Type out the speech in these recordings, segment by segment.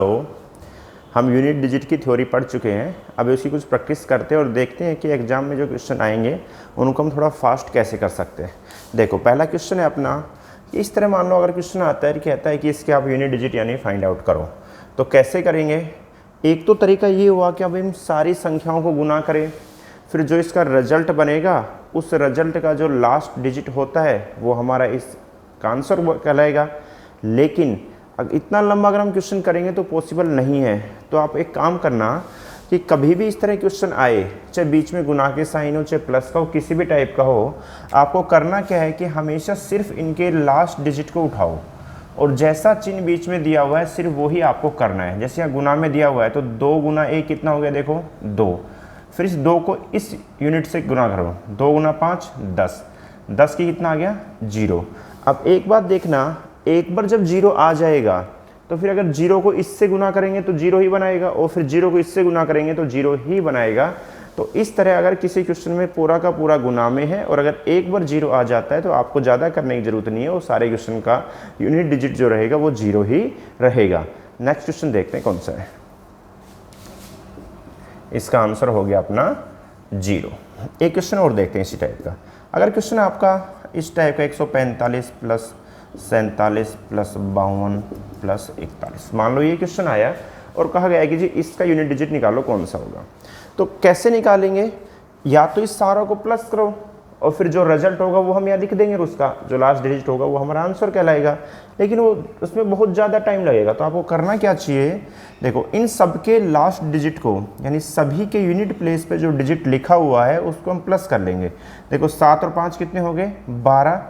तो हम unit digit की थ्योरी पढ़ चुके हैं। अब उसकी कुछ प्रैक्टिस करते हैं और देखते हैं कि एग्ज़ाम में जो क्वेश्चन आएंगे उनको हम थोड़ा फास्ट कैसे कर सकते हैं। देखो, पहला क्वेश्चन है अपना, इस तरह मान लो अगर क्वेश्चन आता है कहता है कि इसके आप यूनिट डिजिट यानी फाइंड आउट करो, तो कैसे करेंगे। एक तो तरीका ये हुआ कि अब हम सारी संख्याओं को गुना करें, फिर जो इसका रिजल्ट बनेगा उस रिजल्ट का जो लास्ट डिजिट होता है वो हमारा इसका आंसर कहलाएगा। लेकिन इतना लंबा अगर हम क्वेश्चन करेंगे तो पॉसिबल नहीं है। तो आप एक काम करना कि कभी भी इस तरह क्वेश्चन आए, चाहे बीच में गुना के साइन हो, चाहे प्लस का हो, किसी भी टाइप का हो, आपको करना क्या है कि हमेशा सिर्फ इनके लास्ट डिजिट को उठाओ और जैसा चिन्ह बीच में दिया हुआ है सिर्फ वही आपको करना है। जैसे यहाँ गुना में दिया हुआ है तो 2 गुना 1 कितना हो गया, देखो 2। फिर इस 2 को इस यूनिट से गुना करो, 2 गुना 5 10, 10 की कितना आ गया 0। अब एक बात देखना, एक बार जब 0 आ जाएगा तो फिर अगर 0 को इससे गुना करेंगे तो 0 ही बनाएगा और फिर 0 को इससे गुना करेंगे तो 0 ही बनाएगा। तो इस तरह अगर किसी क्वेश्चन में पूरा का पूरा गुना में है और अगर एक बार 0 आ जाता है तो आपको ज़्यादा करने की ज़रूरत नहीं है, वो सारे क्वेश्चन का यूनिट डिजिट जो रहेगा वो 0 ही रहेगा। नेक्स्ट क्वेश्चन देखते हैं कौन सा है। इसका आंसर हो गया अपना 0। एक क्वेश्चन और देखते हैं इसी टाइप का। अगर क्वेश्चन आपका इस टाइप का 145 प्लस 47 प्लस 52 प्लस 41, मान लो ये क्वेश्चन आया और कहा गया कि जी इसका यूनिट डिजिट निकालो कौन सा होगा। तो कैसे निकालेंगे, या तो इस सारों को प्लस करो और फिर जो रिजल्ट होगा वो हम यहाँ लिख देंगे और उसका जो लास्ट डिजिट होगा वो हमारा आंसर कहलाएगा। लेकिन वो उसमें बहुत ज़्यादा टाइम लगेगा। तो आपको करना क्या चाहिए, देखो इन सब के लास्ट डिजिट को यानी सभी के यूनिट प्लेस पे जो डिजिट लिखा हुआ है उसको हम प्लस कर लेंगे। देखो 7 और 5 कितने हो गए 12।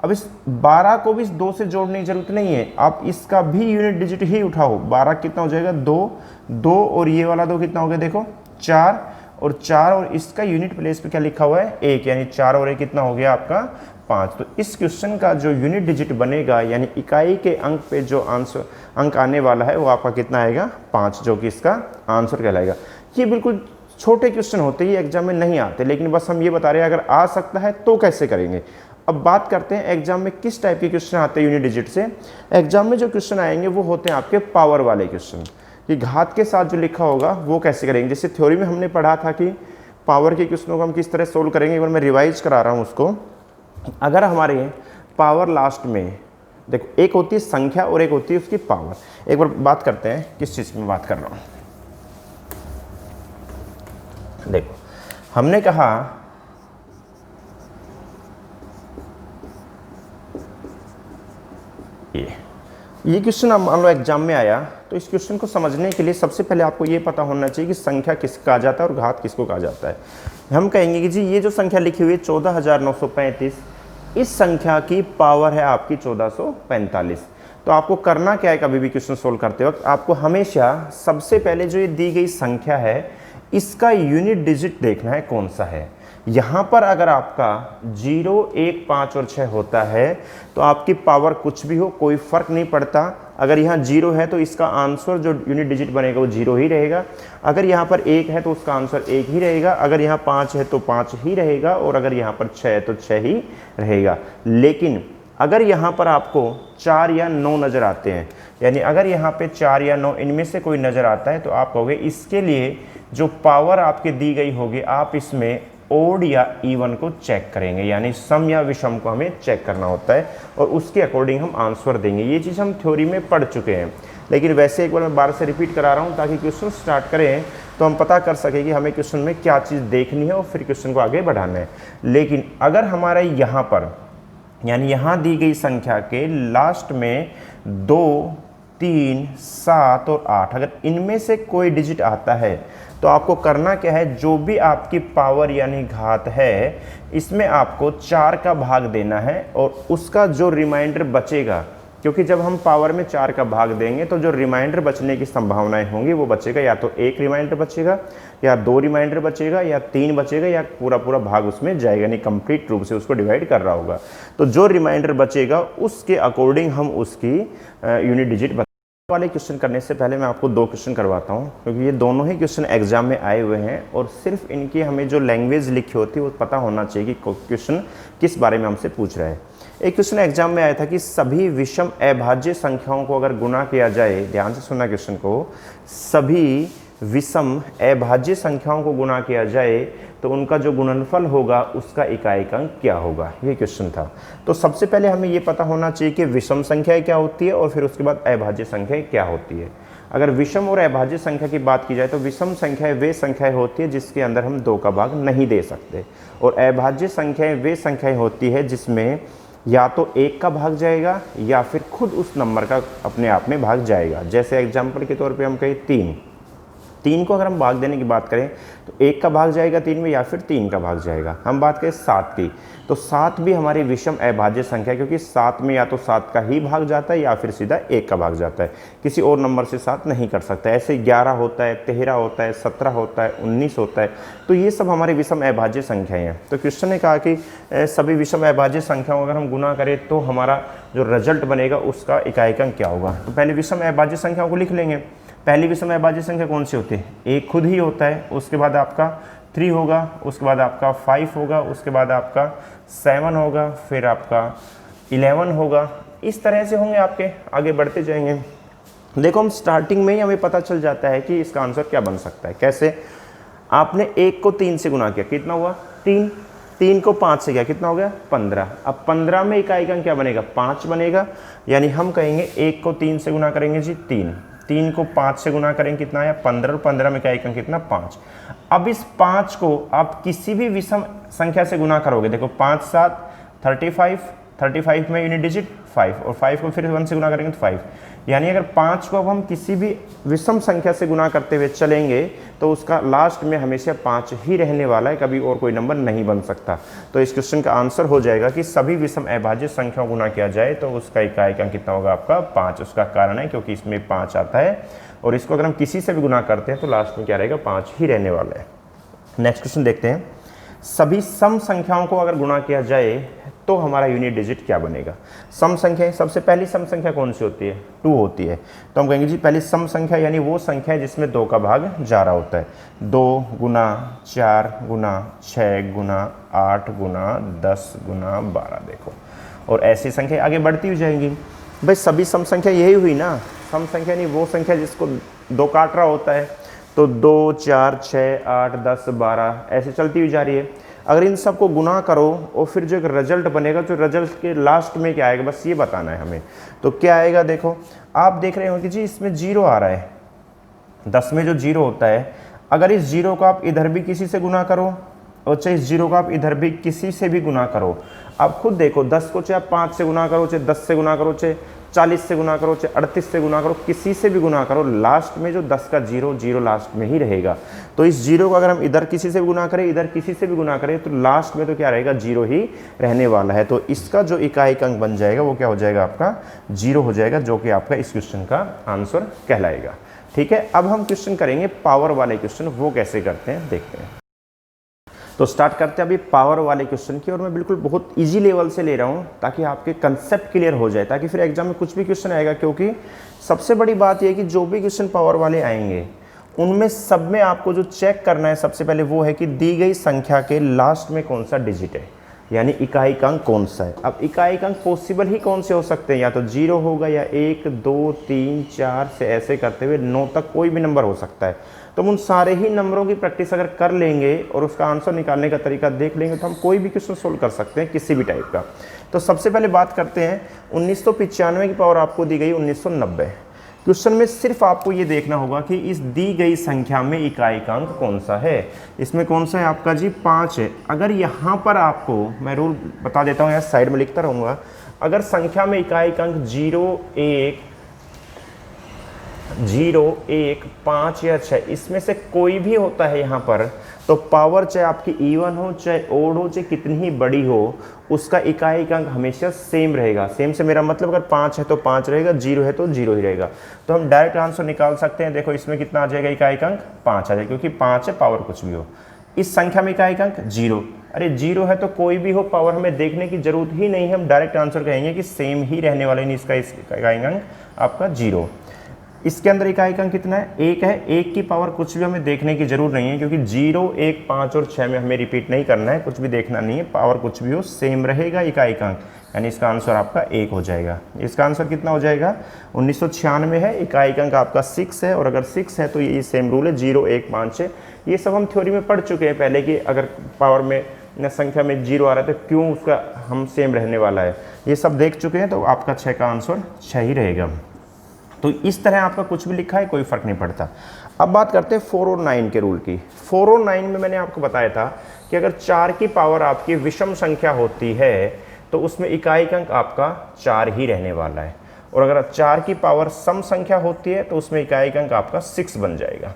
अब इस 12 को भी इस 2 से जोड़ने की जरूरत नहीं है, आप इसका भी यूनिट डिजिट ही उठाओ। 12 कितना हो जाएगा 2 और ये वाला 2 कितना हो गया देखो 4 और इसका यूनिट प्लेस पे क्या लिखा हुआ है 1, यानी 4 और 1 कितना हो गया आपका 5। तो इस क्वेश्चन का जो यूनिट डिजिट बनेगा यानी इकाई के अंक पे जो आंसर अंक आने वाला है वो आपका कितना आएगा 5, जो कि इसका आंसर कहलाएगा। ये बिल्कुल छोटे क्वेश्चन होते ही एग्जाम में नहीं आते, लेकिन बस हम ये बता रहे हैं अगर आ सकता है तो कैसे करेंगे। अब बात करते हैं एग्जाम में किस टाइप के क्वेश्चन आते हैं यूनिट डिजिट से। एग्जाम में जो क्वेश्चन आएंगे वो होते हैं आपके पावर वाले क्वेश्चन, कि घात के साथ जो लिखा होगा वो कैसे करेंगे। जैसे थ्योरी में हमने पढ़ा था कि पावर के क्वेश्चनों को हम किस तरह सोल्व करेंगे, एक बार मैं रिवाइज करा रहा हूँ उसको। अगर हमारे पावर लास्ट में देखो एक होती है संख्या और एक होती है उसकी पावर। एक बार बात करते हैं किस चीज़ में बात कर रहा हूँ। देखो हमने कहा ये क्वेश्चन अब मान लो एग्जाम में आया, तो इस क्वेश्चन को समझने के लिए सबसे पहले आपको ये पता होना चाहिए कि संख्या किसको कहा जाता है और घात किसको कहा जाता है। हम कहेंगे कि जी ये जो संख्या लिखी हुई है 14,935, इस संख्या की पावर है आपकी 1445। तो आपको करना क्या है, कभी भी क्वेश्चन सोल्व करते वक्त आपको हमेशा सबसे पहले जो ये दी गई संख्या है इसका यूनिट डिजिट देखना है कौन सा है। यहाँ पर अगर आपका 0, 1, 5 और 6 होता है तो आपकी पावर कुछ भी हो कोई फ़र्क नहीं पड़ता। अगर यहाँ 0 है तो इसका आंसर जो यूनिट डिजिट बनेगा वो 0 ही रहेगा। अगर यहाँ पर 1 है तो उसका आंसर 1 ही रहेगा। अगर यहाँ 5 है तो 5 ही रहेगा और अगर यहाँ पर 6 है तो 6 ही रहेगा। लेकिन अगर यहाँ पर आपको 4 या 9 नज़र आते हैं, यानी अगर यहाँ पे 4 या 9 इनमें से कोई नज़र आता है तो आप कहोगे इसके लिए जो पावर आपके दी गई होगी आप इसमें ओड या इवन को चेक करेंगे, यानी सम या विषम को हमें चेक करना होता है और उसके अकॉर्डिंग हम आंसर देंगे। ये चीज़ हम थ्योरी में पढ़ चुके हैं, लेकिन वैसे एक बार मैं बार से रिपीट करा रहा हूँ ताकि क्वेश्चन स्टार्ट करें तो हम पता कर सकें कि हमें क्वेश्चन में क्या चीज़ देखनी है और फिर क्वेश्चन को आगे बढ़ाना है। लेकिन अगर हमारा यहाँ पर यानी यहाँ दी गई संख्या के लास्ट में 2, 3, 7 और 8 अगर इनमें से कोई डिजिट आता है तो आपको करना क्या है, जो भी आपकी पावर यानी घात है इसमें आपको 4 का भाग देना है और उसका जो रिमाइंडर बचेगा, क्योंकि जब हम पावर में 4 का भाग देंगे तो जो रिमाइंडर बचने की संभावनाएं होंगी वो बचेगा, या तो 1 रिमाइंडर बचेगा या 2 रिमाइंडर बचेगा या 3 बचेगा या पूरा पूरा भाग उसमें जाएगा, यानी कंप्लीट रूप से उसको डिवाइड कर रहा होगा। तो जो रिमाइंडर बचेगा उसके अकॉर्डिंग हम उसकी यूनिट डिजिट वाले क्वेश्चन करने से पहले मैं आपको 2 क्वेश्चन करवाता हूं, क्योंकि ये दोनों ही क्वेश्चन एग्जाम में आए हुए हैं और सिर्फ इनकी हमें जो लैंग्वेज लिखी होती है वो पता होना चाहिए कि क्वेश्चन किस बारे में हमसे पूछ रहा है। एक क्वेश्चन एग्जाम में आया था कि सभी विषम अभाज्य संख्याओं को अगर गुना किया जाए, ध्यान से सुनना क्वेश्चन को, सभी विषम अभाज्य संख्याओं को गुना किया जाए तो उनका जो गुणनफल होगा उसका इकाई अंक क्या होगा, ये क्वेश्चन था। तो सबसे पहले हमें ये पता होना चाहिए कि विषम संख्या क्या होती है और फिर उसके बाद अभाज्य संख्या क्या होती है। अगर विषम और अभाज्य संख्या की बात की जाए तो विषम संख्याएं वे संख्याएं होती है जिसके अंदर हम 2 का भाग नहीं दे सकते, और अभाज्य संख्याएं वे संख्याएं होती है जिसमें या तो 1 का भाग जाएगा या फिर खुद उस नंबर का अपने आप में भाग जाएगा। जैसे एग्जाम्पल के तौर पे हम कहें 3 को अगर हम भाग देने की बात करें तो 1 का भाग जाएगा 3 में या फिर 3 का भाग जाएगा। हम बात करें 7 की, तो 7 भी हमारी विषम अभाज्य संख्या है, क्योंकि 7 में या तो 7 का ही भाग जाता है या फिर सीधा 1 का भाग जाता है, किसी और नंबर से 7 नहीं कर सकता। ऐसे 11 होता है, 13 होता है, 17 होता है, 19 होता है, तो ये सब हमारी विषम अभाज्य संख्याएं हैं। तो क्वेश्चन ने कहा कि सभी विषम अभाज्य संख्याओं अगर हम गुना करें तो हमारा जो रिजल्ट बनेगा उसका इकाई अंक क्या होगा। तो पहले विषम अभाज्य संख्याओं को लिख लेंगे। पहली विषम अभाज्य संख्या कौन सी होती है, 1 खुद ही होता है, उसके बाद आपका 3 होगा, उसके बाद आपका 5 होगा, उसके बाद आपका 7 होगा, फिर आपका 11 होगा। इस तरह से होंगे आपके, आगे बढ़ते जाएंगे। देखो हम स्टार्टिंग में ही हमें पता चल जाता है कि इसका आंसर क्या बन सकता है। कैसे, आपने 1 को 3 से गुना किया, कितना हुआ 3, 3 को 5 से किया, कितना हो गया 15। अब 15 में इकाई अंक क्या बनेगा, 5 बनेगा, यानी हम कहेंगे 1 को 3 से गुना करेंगे जी 3 को 5 से गुना करेंगे कितना आया 15, और 15 में इकाई अंक कितना 5। अब इस 5 को आप किसी भी विषम संख्या से गुना करोगे, देखो 5 7 35 में यूनिट डिजिट 5, और 5 को फिर 1 से गुना करेंगे तो 5, यानी अगर 5 को अब हम किसी भी विषम संख्या से गुना करते हुए चलेंगे तो उसका लास्ट में हमेशा 5 ही रहने वाला है, कभी और कोई नंबर नहीं बन सकता। तो इस क्वेश्चन का आंसर हो जाएगा कि सभी विषम अभाज्य संख्याओं गुना किया जाए तो उसका इकाई अंक कितना होगा आपका 5। उसका कारण है क्योंकि इसमें 5 आता है, और इसको अगर हम किसी से भी गुना करते हैं तो लास्ट में क्या रहेगा 5 ही रहने वाला है। नेक्स्ट क्वेश्चन देखते हैं, सभी सम संख्याओं को अगर गुणा किया जाए तो हमारा यूनिट डिजिट क्या बनेगा। सम संख्या, सबसे पहली सम संख्या कौन सी होती है, 2 होती है। तो हम कहेंगे जी पहली सम संख्या यानी वो संख्या है जिसमें 2 का भाग जा रहा होता है। 2 गुना 4 गुना 6 गुना 8 गुना 10 गुना 12, देखो, और ऐसी संख्या आगे बढ़ती हुई जाएंगी। भाई सभी सम संख्या यही हुई ना, सम संख्या नहीं वो संख्या जिसको 2 काट रहा होता है, तो 2 4 6 8 10 12 ऐसे चलती हुई जा रही है। अगर इन सब को गुना करो और फिर जो एक रिजल्ट बनेगा, जो रिजल्ट के लास्ट में क्या आएगा बस ये बताना है हमें। तो क्या आएगा, देखो आप देख रहे हो कि जी इसमें 0 आ रहा है, 10 में जो 0 होता है, अगर इस 0 को आप इधर भी किसी से गुना करो और चाहे इस 0 को आप इधर भी किसी से भी गुना करो, आप खुद देखो 10 को चाहे आप 5 से गुना करो, चाहे 10 से गुना करो, चाहे 40 से गुना करो, चाहे 38 से गुना करो, किसी से भी गुना करो, लास्ट में जो 10 का 0 लास्ट में ही रहेगा। तो इस 0 को अगर हम इधर किसी से भी गुना करें, इधर किसी से भी गुना करें, तो लास्ट में तो क्या रहेगा 0 ही रहने वाला है। तो इसका जो इकाई अंक बन जाएगा वो क्या हो जाएगा आपका 0 हो जाएगा, जो कि आपका इस क्वेश्चन का आंसर कहलाएगा। ठीक है, अब हम क्वेश्चन करेंगे पावर वाले क्वेश्चन, वो कैसे करते हैं देखते हैं। तो स्टार्ट करते हैं अभी पावर वाले क्वेश्चन की, और मैं बिल्कुल बहुत इजी लेवल से ले रहा हूँ ताकि आपके कंसेप्ट क्लियर हो जाए, ताकि फिर एग्जाम में कुछ भी क्वेश्चन आएगा। क्योंकि सबसे बड़ी बात यह है कि जो भी क्वेश्चन पावर वाले आएंगे उनमें सब में आपको जो चेक करना है सबसे पहले वो है कि दी गई संख्या के लास्ट में कौन सा डिजिट है, यानी इकाई अंक कौन सा है। अब इकाई अंक पॉसिबल ही कौन से हो सकते हैं, या तो 0 होगा या 1 2 3 4 से ऐसे करते हुए 9 तक कोई भी नंबर हो सकता है। तो हम उन सारे ही नंबरों की प्रैक्टिस अगर कर लेंगे और उसका आंसर निकालने का तरीका देख लेंगे तो हम कोई भी क्वेश्चन सोल्व कर सकते हैं किसी भी टाइप का। तो सबसे पहले बात करते हैं 1995 की पावर आपको दी गई 1990। क्वेश्चन में सिर्फ आपको ये देखना होगा कि इस दी गई संख्या में इकाई अंक कौन सा है। इसमें कौन सा है आपका जी 5 है। अगर यहाँ पर आपको मैं रूल बता देता हूँ, यहाँ साइड में लिखता रहूँगा, अगर संख्या में इकाई अंक 0 1 5 या 6 इसमें से कोई भी होता है यहाँ पर, तो पावर चाहे आपकी इवन हो चाहे ओड हो चाहे कितनी ही बड़ी हो, उसका इकाई अंक हमेशा सेम रहेगा। सेम से मेरा मतलब अगर 5 है तो 5 रहेगा, 0 है तो 0 ही रहेगा। तो हम डायरेक्ट आंसर निकाल सकते हैं। देखो इसमें कितना आ जाएगा इकाई अंक 5 आ जाएगा, क्योंकि 5 है, पावर कुछ भी हो। इस संख्या में इकाई अंक 0, अरे 0 है तो कोई भी हो, पावर हमें देखने की जरूरत ही नहीं है, हम डायरेक्ट आंसर कहेंगे कि सेम ही रहने वाला है, इसका इकाई अंक आपका 0। इसके अंदर इकाई अंक कितना है, 1 है। 1 की पावर कुछ भी हमें देखने की जरूरत नहीं है, क्योंकि 0, 1, 5 और 6 में हमें रिपीट नहीं करना है, कुछ भी देखना नहीं है, पावर कुछ भी हो सेम रहेगा इकाई अंक, यानी इसका आंसर आपका 1 हो जाएगा। इसका आंसर कितना हो जाएगा, 1996 है, इकाई अंक आपका 6 है, और अगर 6 है तो ये सेम रूल है, 0, 1, 5, 6। ये सब हम थ्योरी में पढ़ चुके हैं पहले कि अगर पावर में संख्या में 0 आ रहा है तो क्यों उसका हम सेम रहने वाला है, ये सब देख चुके हैं। तो आपका 6 का आंसर 6 ही रहेगा। तो इस तरह आपका कुछ भी लिखा है कोई फ़र्क नहीं पड़ता। अब बात करते हैं 4 और 9 के रूल की। 4 और 9 में मैंने आपको बताया था कि अगर 4 की पावर आपकी विषम संख्या होती है तो उसमें इकाई अंक आपका 4 ही रहने वाला है, और अगर 4 की पावर सम संख्या होती है तो उसमें इकाई अंक आपका 6 बन जाएगा।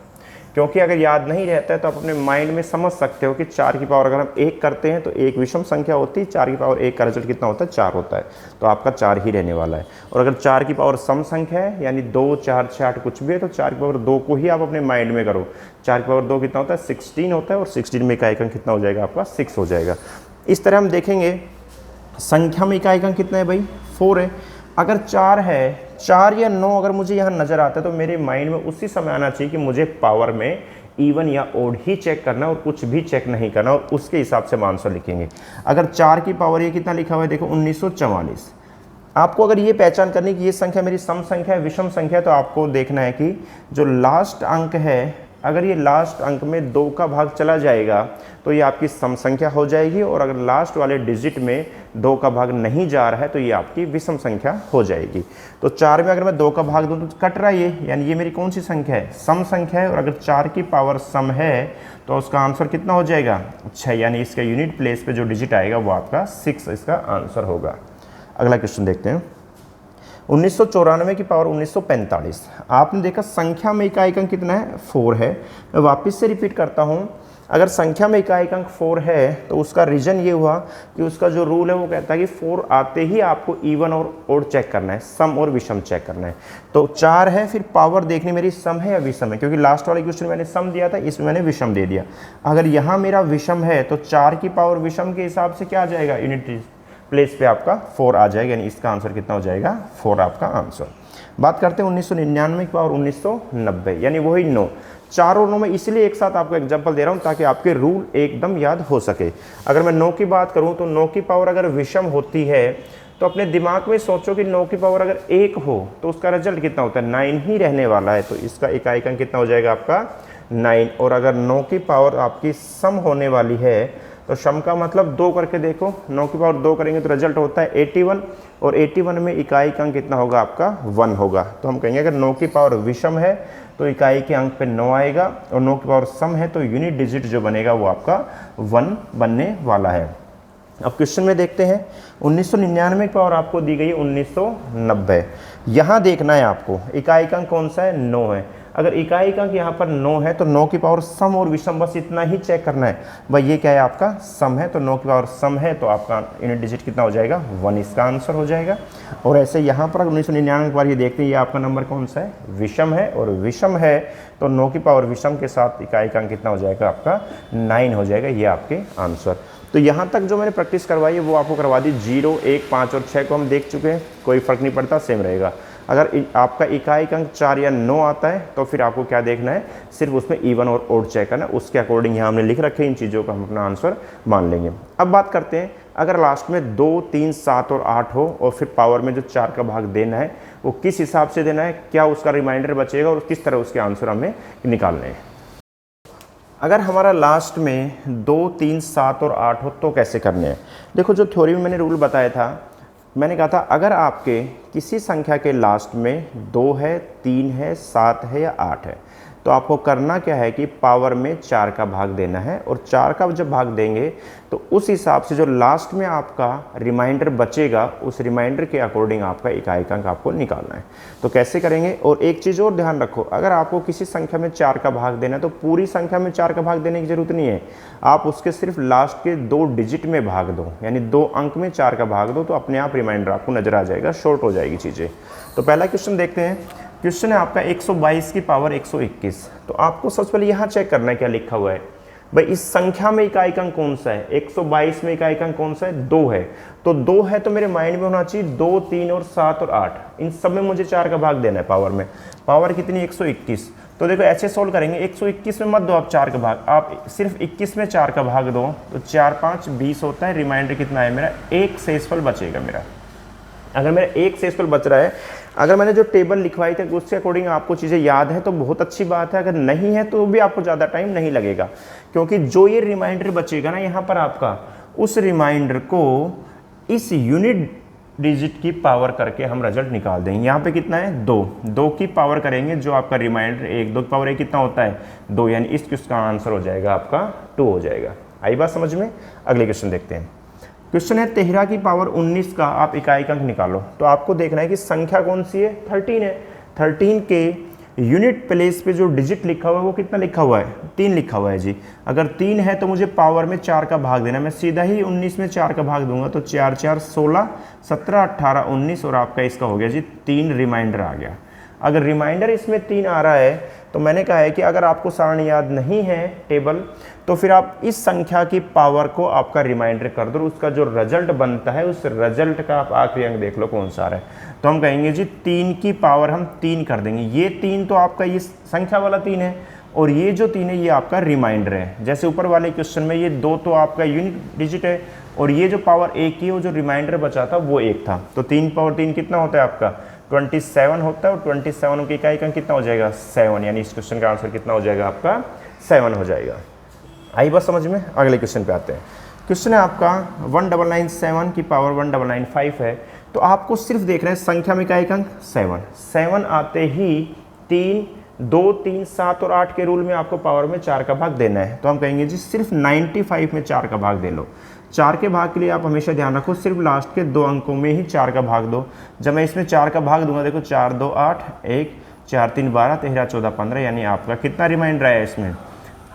क्योंकि अगर याद नहीं रहता है तो आप अपने माइंड में समझ सकते हो कि 4 की पावर अगर हम 1 करते हैं तो एक विषम संख्या होती है, 4 की पावर 1 का रिजल्ट कितना होता है, 4 होता है, तो आपका 4 ही रहने वाला है। और अगर 4 की पावर सम संख्या है, यानी 2, 4, 6, 8 कुछ भी है, तो 4 की पावर 2 को ही आप अपने माइंड में करो। 4 की पावर 2 कितना होता है, 16 होता है, और 16 में इकाई अंक कितना हो जाएगा आपका, 6 हो जाएगा। इस तरह हम देखेंगे संख्या में इकाई अंक कितना है भाई, 4 है। अगर 4 है, 4 या 9 अगर मुझे यहाँ नज़र आता है तो मेरे माइंड में उसी समय आना चाहिए कि मुझे पावर में इवन या ओड ही चेक करना और कुछ भी चेक नहीं करना, और उसके हिसाब से हम आंसर लिखेंगे। अगर 4 की पावर ये कितना लिखा हुआ है, देखो 1944। आपको अगर ये पहचान करनी कि ये संख्या मेरी सम संख्या है, विषम संख्या है, तो आपको देखना है कि जो लास्ट अंक है, अगर ये लास्ट अंक में 2 का भाग चला जाएगा तो ये आपकी सम संख्या हो जाएगी, और अगर लास्ट वाले डिजिट में 2 का भाग नहीं जा रहा है तो ये आपकी विषम संख्या हो जाएगी। तो 4 में अगर मैं 2 का भाग दूं तो कट रहा है ये, यानी ये मेरी कौन सी संख्या है, सम संख्या है, और अगर 4 की पावर सम है तो उसका आंसर कितना हो जाएगा, 6, यानी इसका यूनिट प्लेस पे जो डिजिट आएगा वो आपका 6 इसका आंसर होगा। अगला क्वेश्चन देखते हैं। 1994 की पावर 1945। आपने देखा संख्या में इकाई अंक कितना है, 4 है। मैं वापस से रिपीट करता हूँ, अगर संख्या में इकाई अंक 4 है तो उसका रीज़न ये हुआ कि उसका जो रूल है वो कहता है कि 4 आते ही आपको इवन और ओड चेक करना है, सम और विषम चेक करना है। तो 4 है, फिर पावर देखनी मेरी सम है या विषम है, क्योंकि लास्ट वाले क्वेश्चन में मैंने सम दिया था, इसमें मैंने विषम दे दिया। अगर यहाँ मेरा विषम है तो 4 की पावर विषम के हिसाब से क्या आ जाएगा, यूनिट प्लेस पे आपका 4 आ जाएगा, यानी इसका आंसर कितना हो जाएगा, 4 आपका आंसर। बात करते हैं 1999 की पावर 1990, यानी वही 9। 4 और 9 में इसलिए एक साथ आपको एग्जांपल दे रहा हूं ताकि आपके रूल एकदम याद हो सके। अगर मैं 9 की बात करूं तो 9 की पावर अगर विषम होती है तो अपने दिमाग में सोचो कि 9 की पावर अगर 1 हो तो उसका रिजल्ट कितना होता है, 9 ही रहने वाला है, तो इसका इकाई अंक कितना हो जाएगा आपका, 9। और अगर 9 की पावर आपकी सम होने वाली है तो सम का मतलब 2 करके देखो, 9 की पावर 2 करेंगे तो रिजल्ट होता है 81, और 81 में इकाई का अंक कितना होगा आपका, 1 होगा। तो हम कहेंगे अगर 9 की पावर विषम है तो इकाई के अंक पे 9 आएगा, और 9 की पावर सम है तो यूनिट डिजिट जो बनेगा वो आपका 1 बनने वाला है। अब क्वेश्चन में देखते हैं 1999 की पावर आपको दी गई है 1990। यहाँ देखना है आपको इकाई का अंक कौन सा है, 9 है। अगर इकाई का अंक यहाँ पर 9 है तो 9 की पावर सम और विषम बस इतना ही चेक करना है। भाई ये क्या है आपका सम है, तो 9 की पावर सम है तो आपका यूनिट डिजिट कितना हो जाएगा, 1 इसका आंसर हो जाएगा। और ऐसे यहाँ पर 1999 की बार ये देखते हैं ये आपका नंबर कौन सा है, विषम है, और विषम है तो 9 की पावर विषम के साथ इकाई का अंक कितना हो जाएगा आपका, 9 हो जाएगा, ये आपके आंसर। तो यहाँ तक जो मैंने प्रैक्टिस करवाई है वो आपको करवा दी। 0, 1, 5 और 6 को हम देख चुके हैं, कोई फ़र्क नहीं पड़ता, सेम रहेगा। अगर आपका इकाई का अंक 4 या 9 आता है तो फिर आपको क्या देखना है, सिर्फ उसमें इवन और ओड चेक करना है, उसके अकॉर्डिंग यहाँ हमने लिख रखे इन चीज़ों का हम अपना आंसर मान लेंगे। अब बात करते हैं अगर लास्ट में 2, 3, 7 और 8 हो और फिर पावर में जो 4 का भाग देना है वो किस हिसाब से देना है, क्या उसका रिमाइंडर बचेगा और किस तरह उसके आंसर हमें निकालने हैं। अगर हमारा लास्ट में 2, 3, 7 और 8 हो तो कैसे करने हैं। देखो जो थ्योरी में मैंने रूल बताया था, मैंने कहा था अगर आपके किसी संख्या के लास्ट में 2 है, 3 है, 7 है या 8 है तो आपको करना क्या है कि पावर में 4 का भाग देना है, और 4 का जब भाग देंगे तो उस हिसाब से जो लास्ट में आपका रिमाइंडर बचेगा उस रिमाइंडर के अकॉर्डिंग आपका इकाई का अंक आपको निकालना है। तो कैसे करेंगे, और एक चीज़ और ध्यान रखो, अगर आपको किसी संख्या में 4 का भाग देना है तो पूरी संख्या में 4 का भाग देने की जरूरत नहीं है, आप उसके सिर्फ लास्ट के 2 डिजिट में भाग दो, यानी 2 अंक में 4 का भाग दो, तो अपने आप रिमाइंडर आपको नजर आ जाएगा, शॉर्ट हो जाएगी चीज़ें। तो पहला क्वेश्चन देखते हैं। क्वेश्चन है आपका 122 की पावर 121। तो आपको सबसे पहले यहाँ चेक करना है क्या लिखा हुआ है। भाई इस संख्या में इकाई अंक कौन सा है, 122 में इकाई अंक कौन सा है, 2 है। तो 2 है तो मेरे माइंड में होना चाहिए 2, 3 और 7 और 8, इन सब में मुझे 4 का भाग देना है पावर में। पावर कितनी, 121। तो देखो ऐसे सोल्व करेंगे, 121 में मत दो आप 4 का भाग, आप सिर्फ 21 में 4 का भाग दो, तो 4 5 20 होता है। रिमाइंडर कितना है मेरा, एक शेषफल बचेगा मेरा। अगर मेरा एक शेषफल बच रहा है, अगर मैंने जो टेबल लिखवाई थी उसके अकॉर्डिंग आपको चीज़ें याद है तो बहुत अच्छी बात है, अगर नहीं है तो भी आपको ज़्यादा टाइम नहीं लगेगा, क्योंकि जो ये रिमाइंडर बचेगा ना यहाँ पर आपका, उस रिमाइंडर को इस यूनिट डिजिट की पावर करके हम रिजल्ट निकाल देंगे। यहाँ पे कितना है, 2 की पावर करेंगे, जो आपका रिमाइंडर 1, 2 की पावर 1 कितना होता है, 2, यानी इस क्वेश्चन का आंसर हो जाएगा आपका 2 हो जाएगा। आई बात समझ में। अगले क्वेश्चन देखते हैं। क्वेश्चन है 13 की पावर 19 का आप इकाई अंक निकालो। तो आपको देखना है कि संख्या कौन सी है, 13 है। 13 के यूनिट प्लेस पे जो डिजिट लिखा हुआ है वो कितना लिखा हुआ है, 3 लिखा हुआ है जी। अगर 3 है तो मुझे पावर में 4 का भाग देना, मैं सीधा ही 19 में 4 का भाग दूंगा, तो 4 4 16, 17 18 19 और आपका इसका हो गया जी 3 रिमाइंडर आ गया। अगर रिमाइंडर इसमें 3 आ रहा है तो मैंने कहा है कि अगर आपको सारणी याद नहीं है टेबल, तो फिर आप इस संख्या की पावर को आपका रिमाइंडर कर दो, उसका जो रिजल्ट बनता है उस रिजल्ट का आप आखिरी अंक देख लो कौन सा आ रहा है। तो हम कहेंगे जी 3 की पावर हम 3 कर देंगे। ये 3 तो आपका ये संख्या वाला 3 है, और ये जो 3 है ये आपका रिमाइंडर है। जैसे ऊपर वाले क्वेश्चन में ये 2 तो आपका यूनिट डिजिट है, और ये जो पावर 1 की है वो जो रिमाइंडर बचा था वो 1 था। तो 3 पावर 3 कितना होता है आपका, 27 होता है, और 27 की इकाई अंक कितना हो जाएगा, 7, यानी इस क्वेश्चन का आंसर कितना हो जाएगा आपका 7 हो जाएगा। आई बात समझ में। अगले क्वेश्चन पे आते हैं। क्वेश्चन है आपका 1997 की पावर 1995 है। तो आपको सिर्फ देख रहे हैं संख्या में इकाई अंक 7 आते ही 3, 2, 3, 7 और 8 के रूल में आपको पावर में 4 का भाग देना है। तो हम कहेंगे जी सिर्फ 95 में 4 का भाग दे लो। 4 के भाग के लिए आप हमेशा ध्यान रखो सिर्फ लास्ट के 2 अंकों में ही 4 का भाग दो। जब मैं इसमें 4 का भाग दूंगा, देखो 4 2 8, 1 4 3 12, 13 14 15, यानी आपका कितना रिमाइंडर आया इसमें,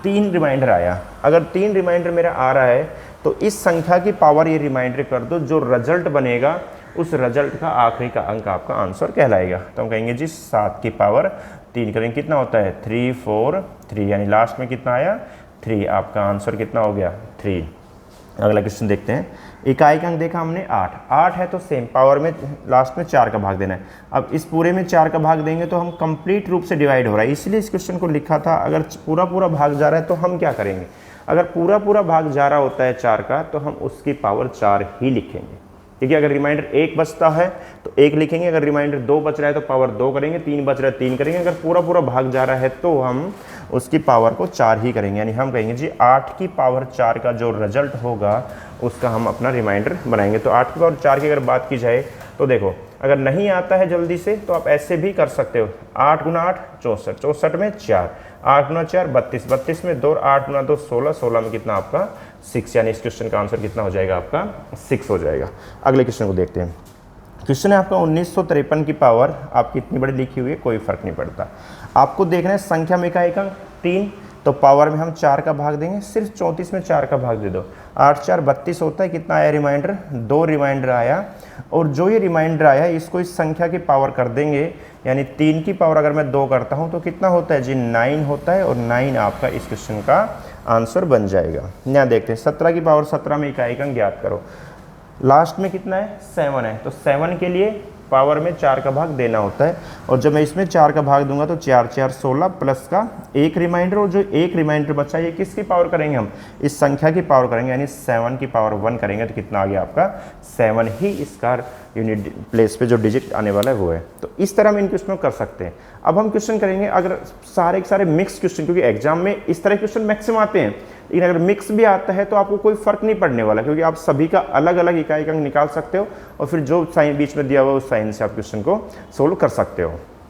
3 रिमाइंडर आया। अगर 3 रिमाइंडर मेरा आ रहा है तो इस संख्या की पावर ये रिमाइंडर कर दो, जो रिजल्ट बनेगा उस रिजल्ट का आखिरी का अंक आपका आंसर कहलाएगा। तो हम कहेंगे जी 7 की पावर 3 करेंगे, कितना होता है 3 4 3, यानी लास्ट में कितना आया 3, आपका आंसर कितना हो गया 3। अगला क्वेश्चन देखते हैं। इकाई का अंक देखा हमने 8 है, तो सेम पावर में लास्ट में 4 का भाग देना है। अब इस पूरे में 4 का भाग देंगे तो हम कंप्लीट रूप से डिवाइड हो रहा है, इसलिए इस क्वेश्चन को लिखा था। अगर पूरा भाग जा रहा है तो हम क्या करेंगे, अगर पूरा भाग जा रहा होता है 4 का, तो हम उसकी पावर 4 ही लिखेंगे। क्योंकि अगर रिमाइंडर 1 बचता है तो 1 लिखेंगे, अगर रिमाइंडर 2 बच रहा है तो पावर 2 करेंगे, 3 बच रहा है 3 करेंगे, अगर पूरा भाग जा रहा है तो हम उसकी पावर को 4 ही करेंगे। यानी हम कहेंगे जी 8 की पावर 4 का जो रिजल्ट होगा उसका हम अपना रिमाइंडर बनाएंगे। तो 8 की पावर 4 की अगर बात की जाए तो देखो, अगर नहीं आता है जल्दी से तो आप ऐसे भी कर सकते हो, 8 गुना 8 64, 64 में 4, 8 गुना 4 32, 32 में 2, 8 गुना 2 16, 16 में कितना आपका 6, यानी इस क्वेश्चन का आंसर कितना हो जाएगा आपका 6 हो जाएगा। अगले क्वेश्चन को देखते हैं। क्वेश्चन है आपका 1953 की पावर आपकी इतनी बड़ी लिखी हुई है, कोई फर्क नहीं पड़ता। आपको देखना है संख्या में इकाई अंक 3, तो पावर में हम 4 का भाग देंगे, सिर्फ 34 में 4 का भाग दे दो, 8 4 32 होता है, कितना आया रिमाइंडर 2 रिमाइंडर आया। और जो ये रिमाइंडर आया इसको इस संख्या की पावर कर देंगे, यानी 3 की पावर अगर मैं 2 करता हूँ तो कितना होता है जी 9 होता है, और 9 आपका इस क्वेश्चन का आंसर बन जाएगा। यहाँ देखते हैं 17 की पावर 17 में इकाई अंक ज्ञात करो। लास्ट में कितना है 7 है, तो 7 के लिए पावर में 4 का भाग देना होता है, और जब मैं इसमें 4 का भाग दूंगा तो 4 4 16 प्लस का 1 रिमाइंडर, और जो 1 रिमाइंडर बचा ये किसकी पावर करेंगे, हम इस संख्या की पावर करेंगे, यानी 7 की पावर 1 करेंगे तो कितना आ गया आपका 7 ही इसका यूनिट प्लेस पे जो डिजिट आने वाला है वो है। तो इस तरह हम इन क्वेश्चनों को कर सकते हैं। अब हम क्वेश्चन करेंगे अगर सारे के सारे मिक्स क्वेश्चन, क्योंकि एग्जाम में इस तरह क्वेश्चन मैक्सिमम आते हैं, लेकिन अगर मिक्स भी आता है तो आपको कोई फर्क नहीं पड़ने वाला, क्योंकि आप सभी का अलग अलग इकाई अंक निकाल सकते हो, और फिर जो साइन बीच में दिया हुआ उस साइन से आप क्वेश्चन को सोल्व कर सकते हो।